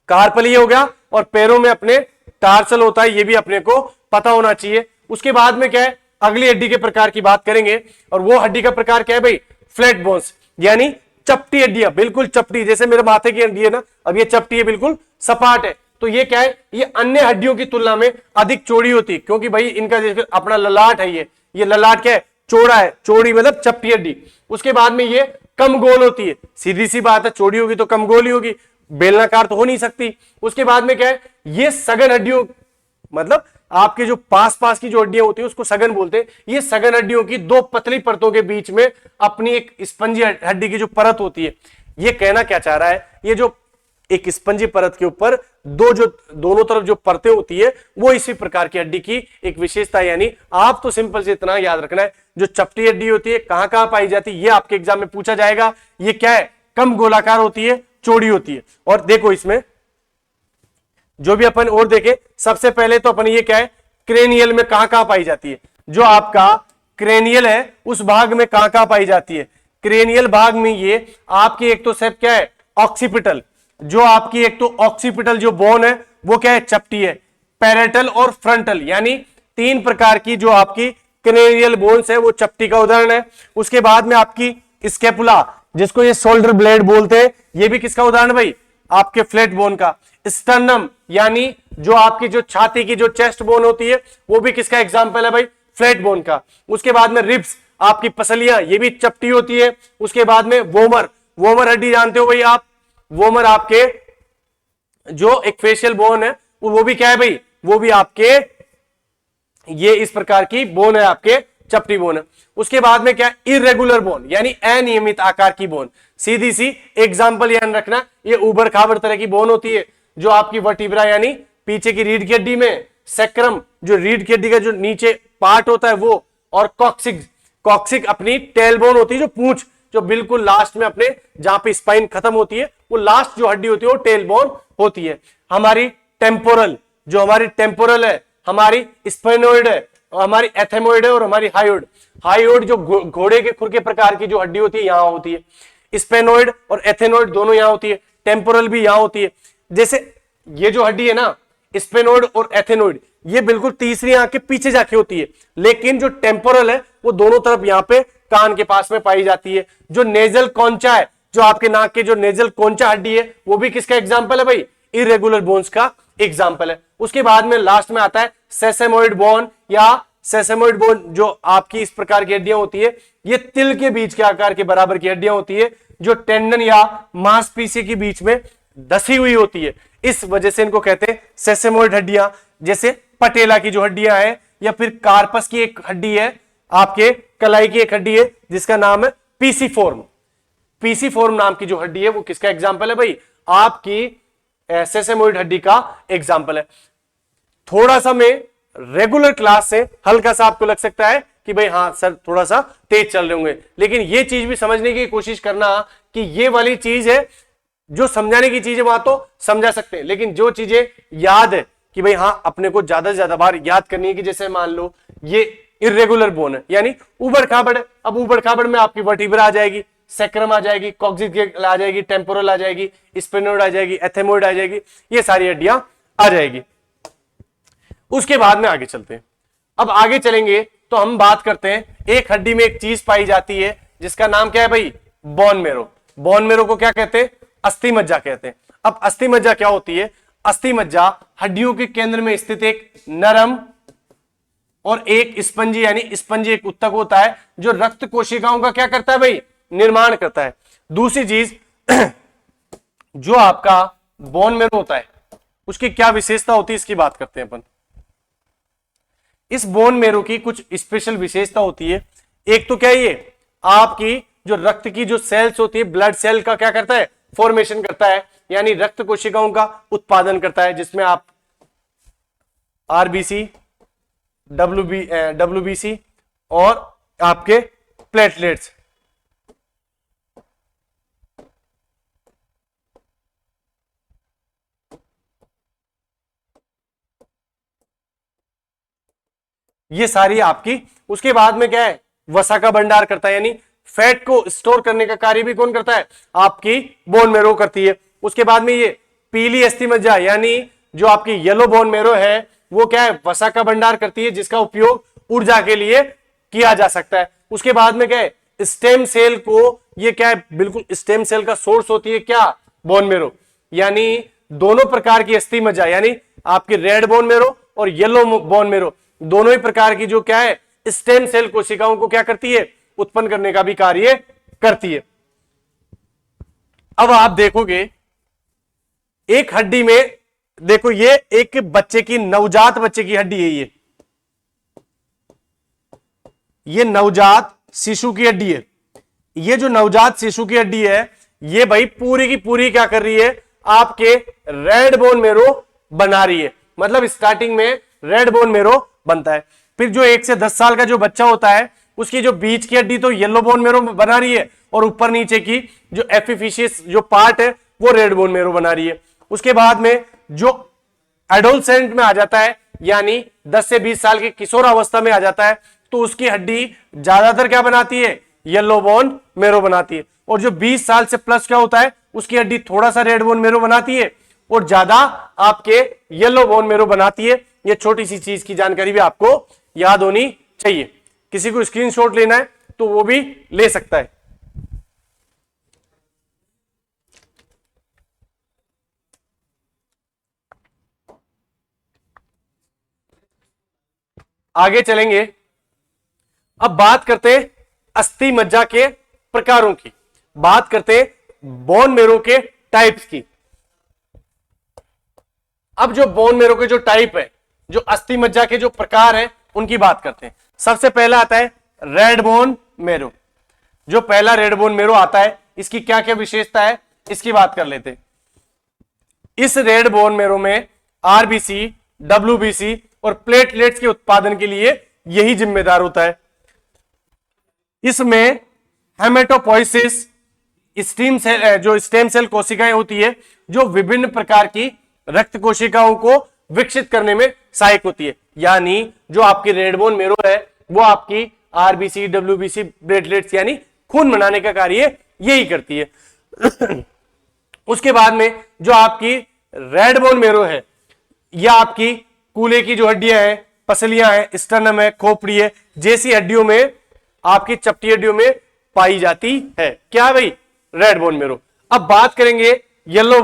कार्पल ये हो गया, और पैरों में अपने टार्सल होता है, ये भी अपने को पता होना चाहिए। उसके बाद में क्या है, अगली हड्डी के प्रकार की बात करेंगे, और वो हड्डी का प्रकार क्या है भाई, फ्लैट बोन्स, यानी चपटी हड्डियां, बिल्कुल चपटी। जैसे मेरे माथे की हड्डी है ना, अब ये चपटी है, बिल्कुल सपाट है। तो ये क्या है, ये अन्य हड्डियों की तुलना में अधिक चौड़ी होती है, क्योंकि भाई इनका जैसे अपना ललाट है, ये ललाट क्या है, चौड़ा है, चौड़ी मतलब चपटी हड्डी। उसके बाद में ये कम गोल होती है, सीधी सी बात है, चौड़ी होगी तो कम गोल ही होगी, बेलनाकार तो हो नहीं सकती। उसके बाद में क्या है, ये सघन हड्डियों, मतलब आपके जो पास पास की जो हड्डियां होती है उसको सघन बोलते हैं। ये सघन हड्डियों की दो पतली परतों के बीच में अपनी एक स्पंजी हड्डी की जो परत होती है, ये कहना क्या चाह रहा है, ये जो एक स्पंजी परत के ऊपर दोनों तरफ जो परतें होती है वो इसी प्रकार की हड्डी की एक विशेषता। यानी आप तो सिंपल से इतना याद रखना है, जो चपटी हड्डी होती है कहां कहां पाई जाती है, ये आपके एग्जाम में पूछा जाएगा। ये क्या है, कम गोलाकार होती है, चौड़ी होती है। और देखो इसमें जो भी अपन और देखें, सबसे पहले तो अपन ये क्या है, क्रेनियल में कहां कहां पाई जाती है, जो आपका क्रेनियल है उस भाग में कहां कहां पाई जाती है। क्रेनियल भाग में ये आपकी एक तो सेप क्या है, ऑक्सीपिटल, जो आपकी एक तो ऑक्सीपिटल जो बोन है वो क्या है, चपटी है। पैरेटल और फ्रंटल, यानी तीन प्रकार की जो आपकी क्रेनियल बोन्स है वो चपटी का उदाहरण है। उसके बाद में आपकी स्केपुला, जिसको ये शोल्डर ब्लेड बोलते हैं, ये भी किसका उदाहरण भाई, आपके फ्लैट बोन का। स्टर्नम, यानी जो आपकी जो छाती की जो चेस्ट बोन होती है वो भी किसका एग्जांपल है भाई, फ्लैट बोन का। उसके बाद में रिब्स, आपकी पसलियां, ये भी चपटी होती है। उसके बाद में वोमर, वोमर हड्डी जानते हो भाई आप, वोमर आपके जो एक फेशियल बोन है वो भी क्या है भाई, वो भी आपके ये इस प्रकार की बोन है, आपके चपटी बोन है। उसके बाद में क्या, इरेगुलर बोन, यानी अनियमित आकार की बोन। सीधी सी एग्जांपल याद रखना, ये उबड़ खाबड़ तरह की बोन होती है, जो आपकी वर्टिब्रा यानी पीछे की रीढ़ की हड्डी में, सेक्रम जो रीढ़ की हड्डी का जो नीचे पार्ट होता है वो, और कॉक्सिक, कॉक्सिक अपनी टेल बोन होती है, जो पूंछ जो बिल्कुल लास्ट में अपने जहां पे स्पाइन खत्म होती है वो लास्ट जो हड्डी होती है वो टेल बोन होती है। हमारी टेम्पोरल, जो हमारी टेम्पोरल है, हमारी स्पेनोइड है, हमारी एथेमोइड है, और हमारी हाइयोइड। हाइयोइड जो घोड़े के खुर के प्रकार की जो हड्डी होती है यहां होती है। स्पेनोइड और एथेनोइड दोनों यहां होती है, टेम्पोरल भी यहां होती है। जैसे ये जो हड्डी है ना, स्पेनोइड और एथेनोइड, ये बिल्कुल तीसरी आंख के पीछे जाके होती है, लेकिन जो टेम्पोरल है वो दोनों तरफ यहां पे कान के पास में पाई जाती है। जो नेजल कॉन्चा है, जो आपके नाक के जो नेजल कॉन्चा हड्डी है वो भी किसका एग्जांपल है भाई, इरेगुलर बोन्स का एग्जांपल है। उसके बाद में लास्ट में आता है सेसेमोइड बोन, या सेसेमोइड बोन, जो आपकी इस प्रकार की हड्डियां होती है, ये तिल के बीच के आकार के बराबर की हड्डियां होती है, जो टेंडन या मांसपेशी के बीच में धसी हुई होती है। इस वजह से इनको कहते हैं सेसेमोइड हड्डियां। जैसे पटेला की जो हड्डियां हैं, या फिर कार्पस की एक हड्डी है, आपके कलाई की एक हड्डी है जिसका नाम है पीसीफोर्म। पीसीफोर्म नाम की जो हड्डी है वो किसका एग्जांपल है भाई, आपकी सेसेमोइड हड्डी का एग्जांपल है। थोड़ा सा मैं रेगुलर क्लास से हल्का सा आपको लग सकता है कि भाई हाँ सर थोड़ा सा तेज चल रहे होंगे, लेकिन ये चीज भी समझने की कोशिश करना कि ये वाली चीज है जो समझाने की चीज है वहां तो समझा सकते हैं, लेकिन जो चीजें याद है कि भाई हाँ अपने को ज्यादा से ज्यादा बार याद करनी है, कि जैसे मान लो ये इरेगुलर बोन है, यानी उबड़ खाबड़। अब उबड़ खाबड़ में आपकी वर्टिब्रा आ जाएगी, सेक्रम आ जाएगी, कॉक्सिक आ जाएगी, टेम्पोरल आ जाएगी, स्पेनोइड आ जाएगी, एथेमोइड आ जाएगी, ये सारी हड्डियां आ जाएगी। उसके बाद में आगे चलते हैं। अब आगे चलेंगे तो हम बात करते हैं, एक हड्डी में एक चीज पाई जाती है जिसका नाम क्या है भाई, बोन मेरो। बोन मेरो को क्या कहते हैं, अस्थि मज्जा कहते हैं। अब अस्थि मज्जा क्या होती है, अस्थि मज्जा हड्डियों के केंद्र में स्थित एक नरम और एक स्पंजी, यानी स्पंजी एक उत्तक होता है जो रक्त कोशिकाओं का क्या करता है भाई, निर्माण करता है। दूसरी चीज जो आपका बोन मेरो होता है उसकी क्या विशेषता होती है, इसकी बात करते हैं अपन। इस बोन मेरो की कुछ स्पेशल विशेषता होती है। एक तो क्या है, ये आपकी जो रक्त की जो सेल्स होती है, ब्लड सेल का क्या करता है, फॉर्मेशन करता है, यानी रक्त कोशिकाओं का उत्पादन करता है, जिसमें आप आरबीसी, डब्ल्यूबीसी और आपके प्लेटलेट्स, ये सारी आपकी। उसके बाद में क्या है, वसा का भंडार करता है, यानी फैट को स्टोर करने का कार्य भी कौन करता है, आपकी बोन मेरो करती है। उसके बाद में ये पीली अस्थि मज्जा, यानी जो आपकी येलो बोन मेरो है वो क्या है, वसा का भंडार करती है, जिसका उपयोग ऊर्जा के लिए किया जा सकता है। उसके बाद में क्या है, स्टेम सेल को, ये क्या है, बिल्कुल स्टेम सेल का सोर्स होती है क्या, बोन मेरो। यानी दोनों प्रकार की अस्थि मज्जा, यानी आपकी रेड बोन मेरो और येलो बोन मेरो, दोनों ही प्रकार की जो क्या है, स्टेम सेल कोशिकाओं को क्या करती है, उत्पन्न करने का भी कार्य करती है। अब आप देखोगे एक हड्डी में देखो ये एक बच्चे की, नवजात बच्चे की हड्डी है, ये नवजात शिशु की हड्डी है। ये जो नवजात शिशु की हड्डी है, ये भाई पूरी की पूरी क्या कर रही है, आपके रेड बोन मेरो बना रही है। मतलब स्टार्टिंग में रेड बोन मेरो बनता है। फिर जो 1 से 10 साल का जो बच्चा होता है, उसकी जो बीच की हड्डी तो येलो बोन मेरो बना रही है, और ऊपर नीचे की जो एपिफिशियस जो पार्ट है वो रेड बोन मेरो बना रही है। उसके बाद में जो एडोलसेंट में आ जाता है, यानी 10 से 20 साल की किशोर अवस्था में आ जाता है, तो उसकी हड्डी ज्यादातर क्या बनाती है, येलो बोन मेरो बनाती है। और जो 20 साल से प्लस क्या होता है, उसकी हड्डी थोड़ा सा रेड बोन मेरो बनाती है और ज्यादा आपके येलो बोन मेरो बनाती है। ये छोटी सी चीज की जानकारी भी आपको याद होनी चाहिए। किसी को स्क्रीनशॉट लेना है तो वो भी ले सकता है। आगे चलेंगे। अब बात करते हैं अस्थि मज्जा के प्रकारों की, बात करते हैं बोन मेरो के टाइप्स की। अब जो बोन मेरो के जो टाइप है, जो अस्थि मज्जा के जो प्रकार है, उनकी बात करते हैं। सबसे पहला आता है रेड बोन मेरो। जो पहला रेड बोन मेरो आता है, इसकी क्या क्या विशेषता है, इसकी बात कर लेते हैं। इस रेड बोन मेरो में आरबीसी, डब्ल्यूबीसी और प्लेटलेट्स के उत्पादन के लिए यही जिम्मेदार होता है। इसमें हेमेटोपोइसिस, स्टेम सेल, जो स्टेम सेल कोशिकाएं होती है, जो विभिन्न प्रकार की रक्त कोशिकाओं को विकसित करने में सहायक होती है। यानी जो आपकी रेड बोन मेरो है, वो आपकी आरबीसी, डब्ल्यूबीसी, प्लेटलेट्स यानी खून बनाने का कार्य यही करती है। उसके बाद में जो आपकी रेड बोन मेरो है, यह आपकी कूल्हे की जो हड्डियां हैं, पसलियां हैं, स्टर्नम है, खोपड़ी है जैसी हड्डियों में, आपकी चपटी हड्डियों में पाई जाती है। क्या भाई, रेड बोन मेरो। अब बात करेंगे येलो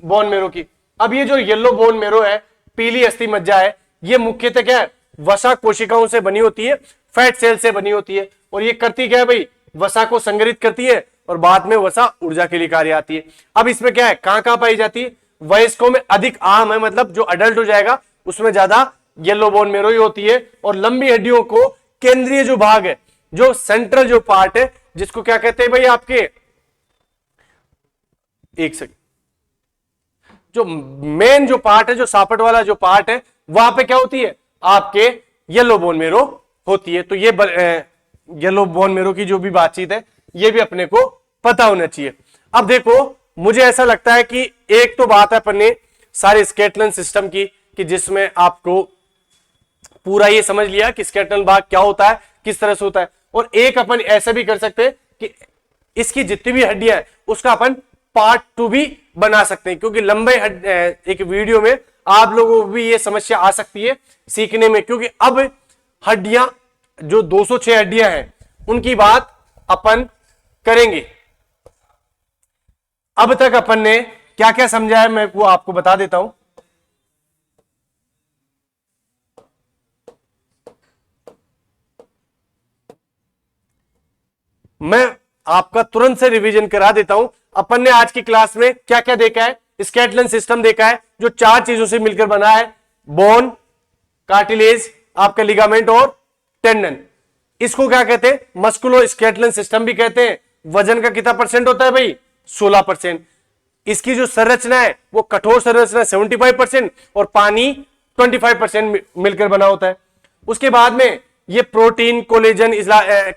बोन मेरो की। अब ये जो येलो बोन मेरो है, पीली अस्थि मज्जा है, ये मुख्यतः क्या है, वसा कोशिकाओं से बनी होती है, फैट सेल से बनी होती है। और ये करती क्या है भाई, वसा को संग्रहित करती है और बाद में वसा ऊर्जा के लिए कार्य आती है। अब इसमें क्या है, कहां पाई जाती है, वयस्कों में अधिक आम है, मतलब जो अडल्ट हो जाएगा उसमें ज्यादा येलो बोन मेरो ही होती है। और लंबी हड्डियों को केंद्रीय जो भाग है, जो सेंट्रल जो पार्ट है, जिसको क्या कहते हैं भाई, आपके एक सेकंड, जो मेन जो पार्ट है, जो सापट वाला जो पार्ट है, वहां पे क्या होती है, आपके येलो बोन मेरो होती है। तो ये येलो बोन मेरो की जो भी बातचीत है, ये भी अपने को पता होना चाहिए। अब देखो, मुझे ऐसा लगता है कि एक तो बात है अपन ने सारे स्केलेटल सिस्टम की, कि जिसमें आपको पूरा ये समझ लिया कि स्केलेटल भाग क्या होता है, किस तरह से होता है। और एक अपन ऐसा भी कर सकते हैं कि इसकी जितनी भी हड्डियां हैं, उसका अपन पार्ट 2 भी बना सकते हैं, क्योंकि लंबे एक वीडियो में आप लोगों को भी ये समस्या आ सकती है सीखने में। क्योंकि अब हड्डियां जो 206 हड्डियां हैं, उनकी बात अपन करेंगे। अब तक अपन ने क्या क्या समझा है, मैं वो आपको बता देता हूं। मैं आपका तुरंत से रिवीजन करा देता हूं। अपन ने आज की क्लास में क्या क्या देखा है, स्केलेटल सिस्टम देखा है, जो 4 चीजों से मिलकर बना है, बोन, कार्टिलेज, आपका लिगामेंट और टेंडन। इसको क्या कहते हैं, मस्कुलो स्केलेटल सिस्टम भी कहते हैं। वजन का कितना परसेंट होता है भाई, 16%। इसकी जो संरचना है, वो कठोर संरचना 75% और पानी 25% मिलकर बना होता है। उसके बाद में ये प्रोटीन, कोलेजन,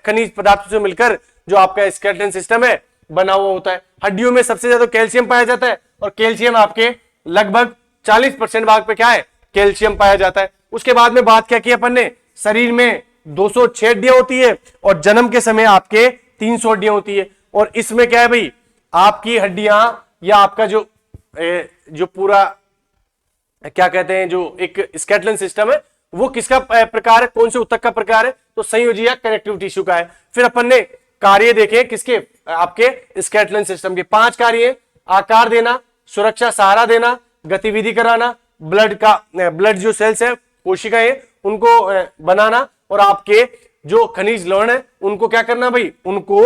खनिज पदार्थों से मिलकर जो आपका स्केलेटल सिस्टम है बना हुआ होता है। हड्डियों में सबसे ज्यादा कैल्शियम पाया जाता है, और कैल्शियम आपके लगभग 40% भाग पे क्या है, कैल्शियम पाया जाता है। उसके बाद में बात क्या की अपन ने, शरीर में 206 हड्डियां होती है और जन्म के समय आपके 300 हड्डियां होती है। और इसमें क्या है भाई, आपकी हड्डियां या आपका जो पूरा क्या कहते हैं, जो एक स्केलेटल सिस्टम है, वो किसका प्रकार है, कौन से ऊतक का प्रकार है, तो संयोजी या कनेक्टिव टिश्यू का है। फिर अपन ने कार्य देखे किसके, आपके स्केलेटल सिस्टम के 5 कार्य है, आकार देना, सुरक्षा सहारा देना, गतिविधि कराना, ब्लड जो सेल्स है, कोशिकाएं, उनको बनाना, और आपके जो खनिज लवण है उनको क्या करना भाई, उनको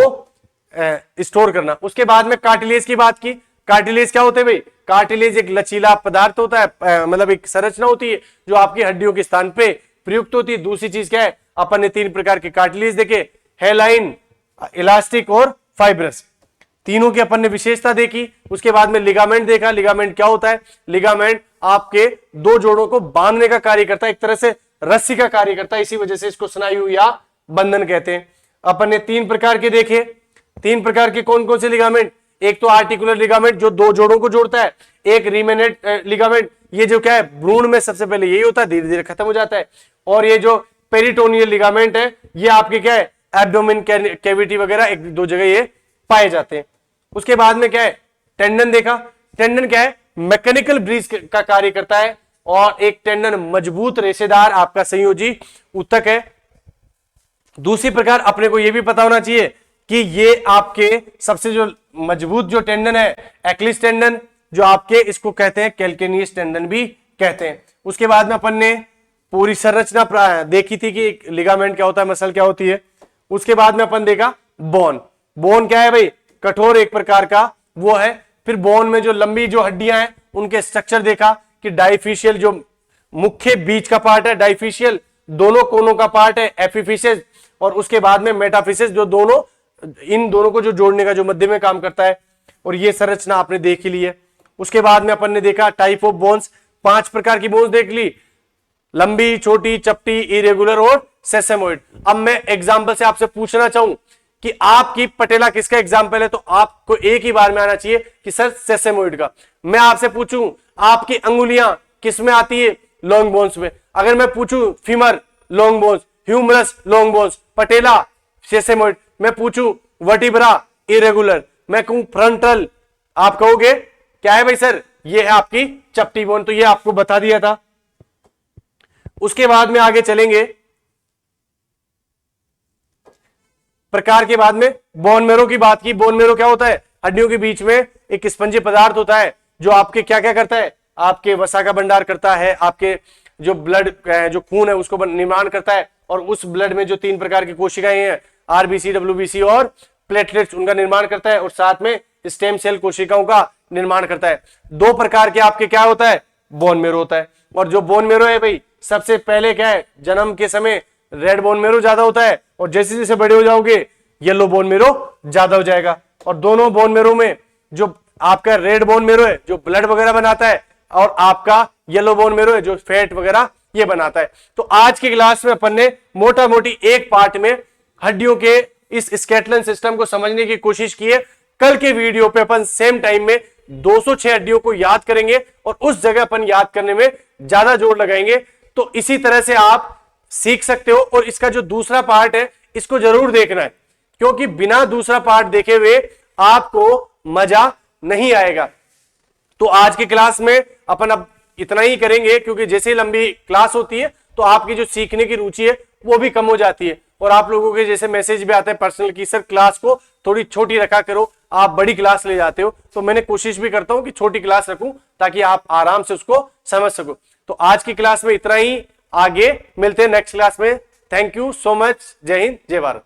स्टोर करना। उसके बाद में कार्टिलेज की बात की। कार्टिलेज क्या होते हैं भाई, कार्टिलेज एक लचीला पदार्थ होता है, मतलब एक संरचना होती है जो आपकी हड्डियों के स्थान पे प्रयुक्त होती है। दूसरी चीज क्या है, अपन ने 3 प्रकार के कार्टिलेज देखे, हेलाइन, इलास्टिक और फाइब्रस। तीनों की अपन ने विशेषता देखी। उसके बाद में लिगामेंट देखा। लिगामेंट क्या होता है, लिगामेंट आपके दो जोड़ों को बांधने का कार्य करता है, एक तरह से रस्सी का कार्य करता है, इसी वजह से इसको स्नायु या बंधन कहते हैं। अपन ने 3 प्रकार के देखे। 3 प्रकार के कौन कौन से लिगामेंट, एक तो आर्टिकुलर लिगामेंट जो दो जोड़ों को जोड़ता है, एक रीमेनेट लिगामेंट, ये जो क्या है भ्रूण में सबसे पहले यही होता है, धीरे धीरे खत्म हो जाता है। और ये जो पेरिटोनियल लिगामेंट है ये आपके क्या है, एब्डोमेन कैविटी वगैरह एक दो जगह ये पाए जाते हैं। उसके बाद में क्या है, टेंडन देखा। टेंडन क्या है, मैकेनिकल ब्रीज का कार्य करता है और एक टेंडन मजबूत रेशेदार आपका संयोजी ऊतक है। दूसरी प्रकार अपने को यह भी पता होना चाहिए कि ये आपके सबसे जो मजबूत जो टेंडन है एक्लिस टेंडन, जो आपके इसको कहते हैं कैल्केनियस टेंडन भी कहते हैं। उसके बाद में अपन ने पूरी संरचना देखी थी कि लिगामेंट क्या होता है, मसल क्या होती है। उसके बाद में अपन देखा बोन। बोन क्या है भाई, कठोर एक प्रकार का वो है। फिर बोन में जो लंबी जो हड्डियां हैं उनके स्ट्रक्चर देखा कि डाइफिशियल जो मुख्य बीच का पार्ट है, डाइफिशियल दोनों कोनों का पार्ट है, एपिफिशियल, और उसके बाद में मेटाफिशियल जो दोनों इन दोनों को जो जोड़ने का जो मध्य में काम करता है। और ये संरचना आपने देख ही ली है। उसके बाद में अपन ने देखा टाइप ऑफ बोन्स, 5 प्रकार की बोन्स देख ली, लंबी, छोटी, चपटी, इरेगुलर और सेसेमोइड। अब मैं एग्जांपल से आपसे पूछना चाहूं कि आपकी पटेला किसका एग्जांपल है, तो आपको एक ही बार में आना चाहिए कि सर सेसेमोइड का। मैं आपसे पूछूं आपकी अंगुलियां किस में आती है, लॉन्ग बोन्स में। अगर मैं पूछूं femur long bones, humerus long bones, patella sesamoid. मैं पूछूं वर्टिब्रा इरेगुलर, मैं कहूं फ्रंटल, आप कहोगे क्या है भाई सर, ये है आपकी चपटी बोन। तो ये आपको बता दिया था। उसके बाद में आगे चलेंगे प्रकार के बाद में बोन मेरो की बात की। बोन मेरो क्या होता है, हड्डियों के बीच में एक स्पंजी पदार्थ होता है जो आपके क्या क्या करता है, आपके वसा का भंडार करता है, आपके जो ब्लड जो खून है उसको निर्माण करता है। और उस ब्लड में जो 3 प्रकार की कोशिकाएं हैं, आरबीसी, डब्ल्यूबीसी और प्लेटलेट्स, उनका निर्माण करता है। और साथ में स्टेम सेल कोशिकाओं का निर्माण करता है। 2 प्रकार के आपके क्या होता है, बोन मेरो होता है। और जो बोन मेरो है भाई, सबसे पहले क्या है, जन्म के समय रेड बोन मेरो ज्यादा होता है और जैसे जैसे बड़े हो जाओगे येलो बोन मेरो ज्यादा हो जाएगा। और दोनों बोन मेरो में जो आपका रेड बोन मेरो है जो ब्लड वगैरह बनाता है, और आपका येलो बोन मेरो है जो फैट वगैरह ये बनाता है। तो आज की क्लास में अपन ने मोटा मोटी एक पार्ट में हड्डियों के इस स्केलेटल सिस्टम को समझने की कोशिश की है। कल के वीडियो पे अपन सेम टाइम में 206 हड्डियों को याद करेंगे और उस जगह अपन याद करने में ज्यादा जोर लगाएंगे। तो इसी तरह से आप सीख सकते हो। और इसका जो दूसरा पार्ट है इसको जरूर देखना है, क्योंकि बिना दूसरा पार्ट देखे हुए आपको मजा नहीं आएगा। तो आज की क्लास में अपन अब इतना ही करेंगे, क्योंकि जैसे लंबी क्लास होती है तो आपकी जो सीखने की रुचि है वो भी कम हो जाती है। और आप लोगों के जैसे मैसेज भी आते हैं पर्सनल की सर क्लास को थोड़ी छोटी रखा करो, आप बड़ी क्लास ले जाते हो। तो मैंने कोशिश भी करता हूं कि छोटी क्लास रखूं ताकि आप आराम से उसको समझ सको। तो आज की क्लास में इतना ही, आगे मिलते हैं नेक्स्ट क्लास में। Thank you so much. जय हिंद, जय भारत।